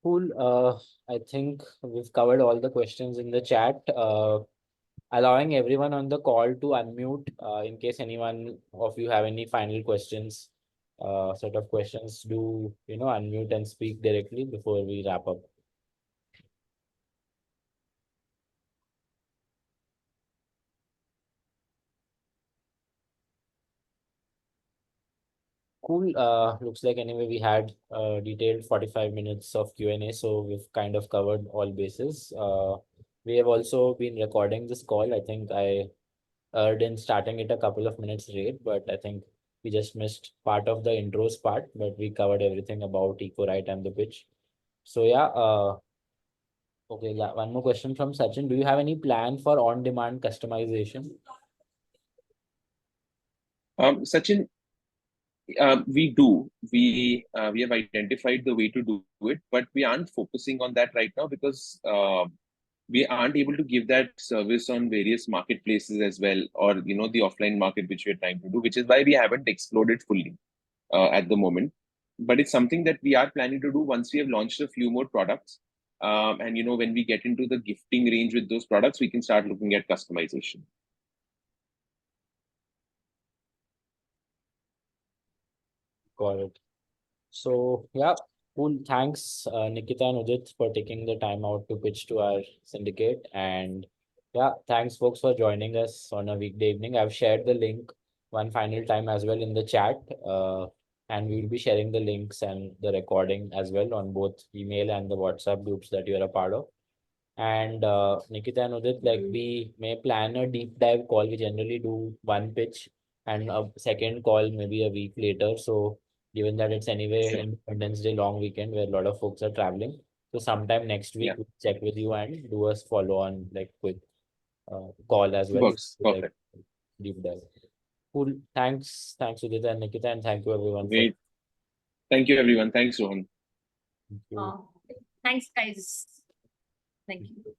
Cool. I think we've covered all the questions in the chat. Allowing everyone on the call to unmute in case anyone of you have any final questions, set of questions, do unmute and speak directly before we wrap up. Cool. Looks like anyway we had detailed 45 minutes of Q&A, so we've kind of covered all bases. We have also been recording this call. I think I erred in starting it a couple of minutes late, but I think we just missed part of the intros part, but we covered everything about Ecoright and the pitch. So yeah, okay, one more question from Sachin. Do you have any plan for on-demand customization? Sachin, we do. We have identified the way to do it, but we aren't focusing on that right now because we aren't able to give that service on various marketplaces as well, or the offline market which we're trying to do, which is why we haven't explored it fully at the moment. But it's something that we are planning to do once we have launched a few more products. And when we get into the gifting range with those products, we can start looking at customization. Got it. So yeah, cool. Thanks, Nikita and Udit, for taking the time out to pitch to our syndicate. And yeah, thanks folks for joining us on a weekday evening. I've shared the link one final time as well in the chat. And we'll be sharing the links and the recording as well on both email and the WhatsApp groups that you're a part of. And Nikita and Udit, like we may plan a deep dive call. We generally do one pitch and a second call maybe a week later. So given that it's anyway Sure. Independence Day long weekend where a lot of folks are traveling. So sometime next week, Yeah. we'll check with you and do a follow on like quick call as well. Works. Like, Perfect. deep dive. Cool. Thanks, Udit and Nikita, and thank you everyone. Great. Thank you, everyone. Thanks, Rohan. Thank you. Thanks, guys. Thank you.